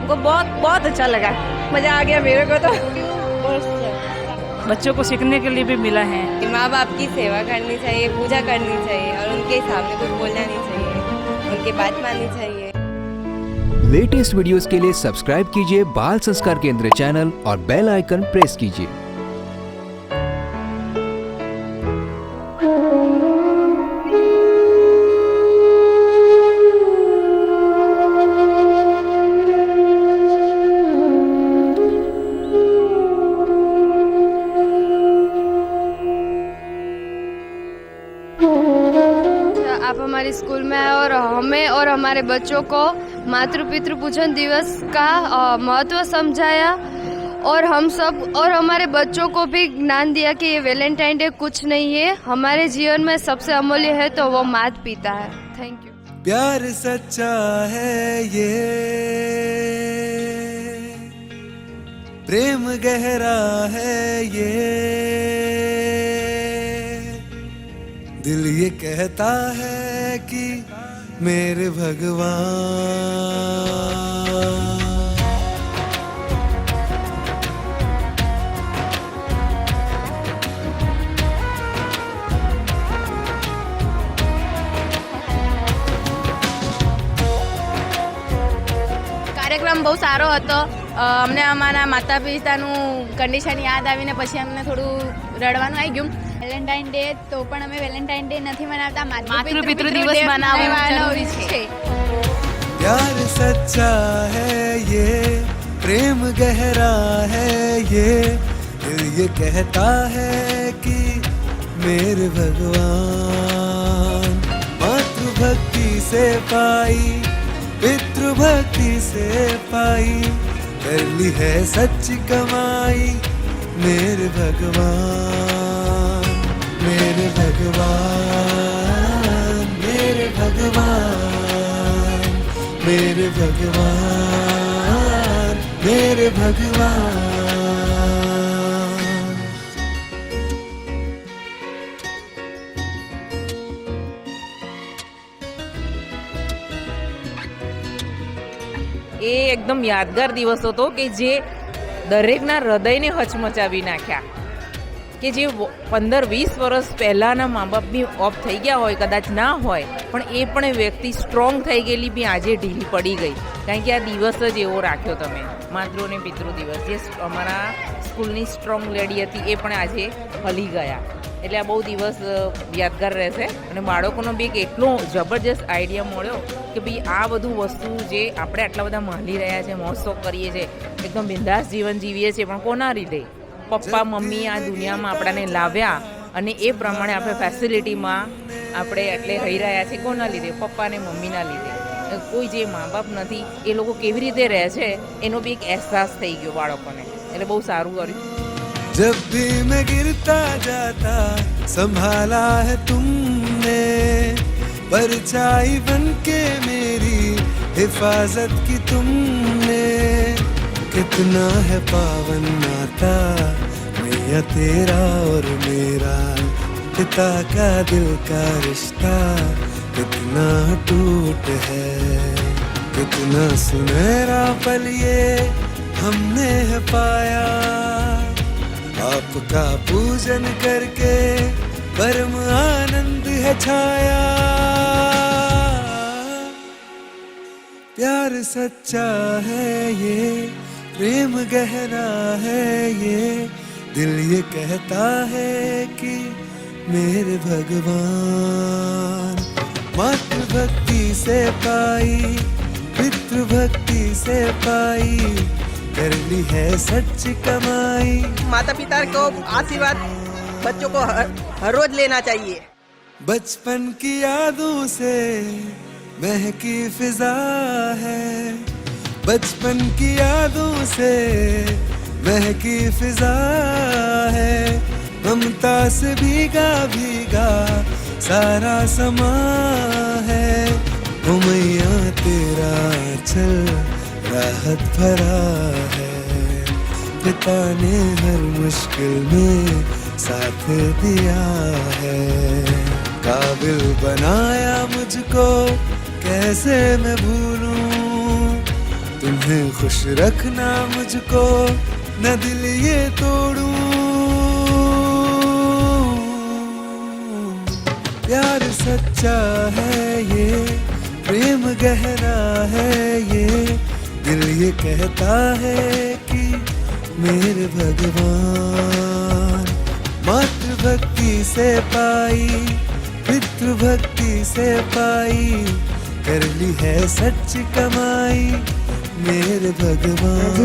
हमको बहुत बहुत अच्छा लगा, मज़ा आ गया मेरे को तो। बच्चों को सीखने के लिए भी मिला है। माँ बाप की सेवा करनी चाहिए, पूजा करनी चाहिए और उनके सामने कुछ बोलना नहीं चाहिए, उनकी बात माननी चाहिए। लेटेस्ट वीडियोस के लिए सब्सक्राइब कीजिए बाल संस्कार केंद्र चैनल और बेल आइकन प्रेस कीजिए। आप हमारे स्कूल में आए और हमें और हमारे बच्चों को मातृ पितृ पूजन दिवस का महत्व समझाया और हम सब और हमारे बच्चों को भी ज्ञान दिया कि ये वैलेंटाइन डे कुछ नहीं है, हमारे जीवन में सबसे अमूल्य है तो वो माता पिता है। Thank you. प्यार सच्चा है ये, प्रेम गहरा है ये, दिल ये कहता है कि मेरे भगवान। કાર્યક્રમ બહુ સારો હતો. અમને અમારા માતા પિતાનું કન્ડિશન યાદ આવીને પછી અમને થોડું રડવાનું આવી ગયું. વેલેન્ટાઇન ડે તો પણ અમે વેલેન્ટાઇન ડે નથી મનાવતા, માતૃ પિતૃ દિવસ મનાવવાનો છે. प्यार सच्चा है ये, प्रेम गहरा है ये, दिल ये कहता है कि मेरे भगवान। मातृभक्ति से पाई, पितृभक्ति से पाई, कर ली है सच्ची कमाई मेरे भगवान। मेरे भगवान, मेरे भगवान, मेरे भगवान, मेरे भगवान। એ એકદમ યાદગાર દિવસ હતો કે જે દરેકના હૃદયને હચમચાવી નાખ્યા, કે જે 15-20 વર્ષ પહેલાંના મા બાપ બી ઓફ થઈ ગયા હોય, કદાચ ના હોય, પણ એ પણ વ્યક્તિ સ્ટ્રોંગ થઈ ગયેલી બી આજે ઢીલી પડી ગઈ, કારણ કે આ દિવસ જ એવો રાખ્યો તમે, માતૃ અને પિતૃ દિવસ. જે અમારા સ્કૂલની સ્ટ્રોંગ લેડી હતી એ પણ આજે હલી ગયા, એટલે આ બહુ દિવસ યાદગાર રહેશે. અને બાળકોનો બી એક એટલો જબરજસ્ત આઈડિયા મળ્યો કે ભાઈ આ બધું વસ્તુ જે આપણે આટલા બધા માલી રહ્યા છે, મહોત્સવ કરીએ છીએ, એકદમ બિંદાસ જીવન જીવીએ છીએ, પણ કોના લીધે? પપ્પા મમ્મી આ દુનિયામાં આપણાને લાવ્યા અને એ પ્રમાણે આપણે ફેસિલિટીમાં આપણે એટલે રહી રહ્યા છીએ. કોના લીધે? પપ્પા અને મમ્મીના લીધે. કોઈ જે મા બાપ નથી એ લોકો કેવી રીતે રહે છે એનો બી એક અહેસાસ થઈ ગયો બાળકોને, એટલે બહુ સારું કર્યું. जब भी मैं गिरता जाता संभाला है तुमने, परछाई बन के मेरी हिफाजत की तुमने। कितना है पावन नाता मैया तेरा और मेरा, पिता का दिल का रिश्ता कितना टूट है। कितना सुनहरा पल ये हमने है पाया, आपका पूजन करके परम आनंद है छाया। प्यार सच्चा है ये, प्रेम गहरा है ये, दिल ये कहता है कि मेरे भगवान। मातृभक्ति से पाई, पितृभक्ति से पाई, कर ली है सच्ची कमाई। माता पिता को आशीर्वाद बच्चों को हर रोज लेना चाहिए। बचपन की यादों से महकी फिजा है, बचपन की यादों से महकी फिजा है, ममता से भीगा भीगा सारा समा है। ओ मैया तेरा चल राहत भरा है, पिता ने हर मुश्किल में साथ दिया है। काबिल बनाया मुझको कैसे मैं भूलूं, तुम्हें खुश रखना मुझको न दिल ये तोड़ूं, प्यार सच्चा है ये, प्रेम गहरा है ये, दिल ये कहता है कि मेरे भगवान। मातृभक्ति से पाई, पितृभक्ति से पाई, कर ली है सच कमाई मेरे भगवान।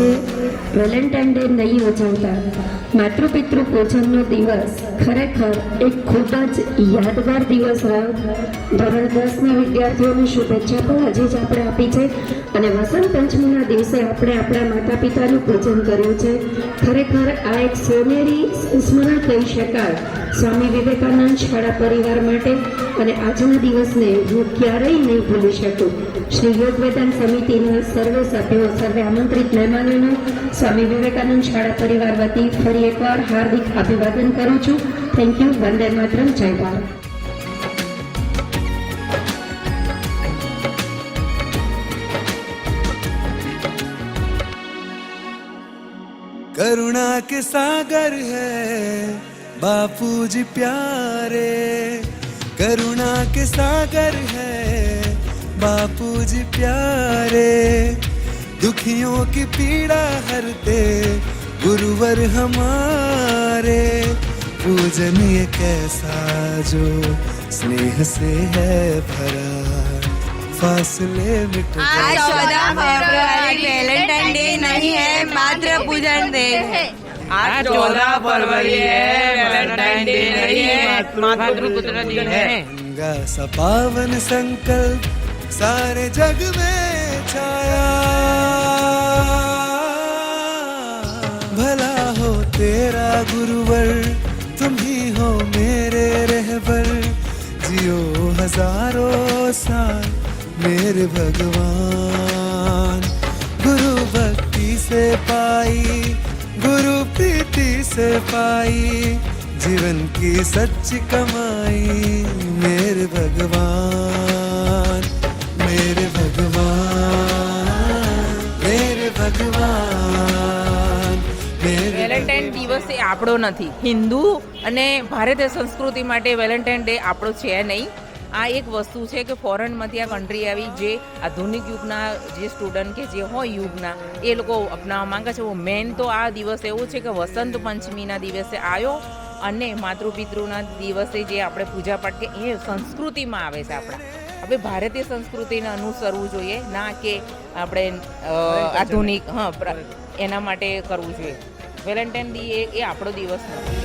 વેલેન્ટાઇન ડે નહીં ઉજવતા, માતૃપિતૃ પૂજનનો દિવસ ખરેખર એક ખૂબ જ યાદગાર દિવસ રહ્યો. ધોરણ 10ના વિદ્યાર્થીઓને શુભેચ્છા પણ હજી જ આપણે આપી છે અને વસંત પંચમીના દિવસે આપણે આપણા માતા પિતાનું પૂજન કર્યું છે. ખરેખર આ એક સોનેરી સ્મરણ કહી શકાય સ્વામી વિવેકાનંદ શાળા પરિવાર માટે, અને આજના દિવસને હું ક્યારેય નહીં ભૂલી શકું. શ્રી યોગ વેદાંત સમિતિના સર્વે સભ્યો, સર્વે આમંત્રિત મહેમાનોનું સ્વામી વિવેકાનંદ શાળા પરિવાર વતી ફરી એકવાર હાર્દિક અભિવાદન કરું છું. Thank you. વંદે માતરમ. જય ભારત. करुणा के सागर है बापूजी प्यारे, करुणा के सागर है बापूजी प्यारे, दुखियों की पीड़ा हरते गुरुवर हमारे, पूजनीय कैसा जो स्नेह से है भरा, फासले मिट आज 14 फरवरी वैलेंटाइन डे नहीं है, मातृ पूजन डे है। आज 14 फरवरी है, वैलेंटाइन डे नहीं है, मातृपुत्र दिन है। गंगा सा पावन संकल्प सारे जग में छाया, भला हो तेरा गुरुवर, तुम ही हो मेरे रहबर, जियो हजारों साल मेरे भगवान। गुरु भक्ति से पाई, गुरु प्रीति से पाई, जीवन की सच्ची कमाई मेरे भगवान, मेरे भगवान, मेरे भगवान। વેલેન્ટાઇન દિવસ એ આપણો નથી. હિન્દુ અને ભારતીય સંસ્કૃતિ માટે વેલેન્ટાઇન ડે આપણો છે નહીં. આ એક વસ્તુ છે કે ફોરેનમાંથી આ કન્ટ્રી આવી, જે આધુનિક યુગના જે સ્ટુડન્ટ કે જે હોય યુગના, એ લોકો અપનાવવા માંગે છે. મેન તો આ દિવસ એવું છે કે વસંત પંચમીના દિવસે આવ્યો અને માતૃપિતૃના દિવસે જે આપણે પૂજાપાઠ કે એ સંસ્કૃતિમાં આવે છે. આપણે ભારતીય સંસ્કૃતિને અનુસરવું જોઈએ, ના કે આપણે આધુનિક એના માટે કરવું જોઈએ. વેલેન્ટાઇન ડે એ આપણો દિવસ નથી.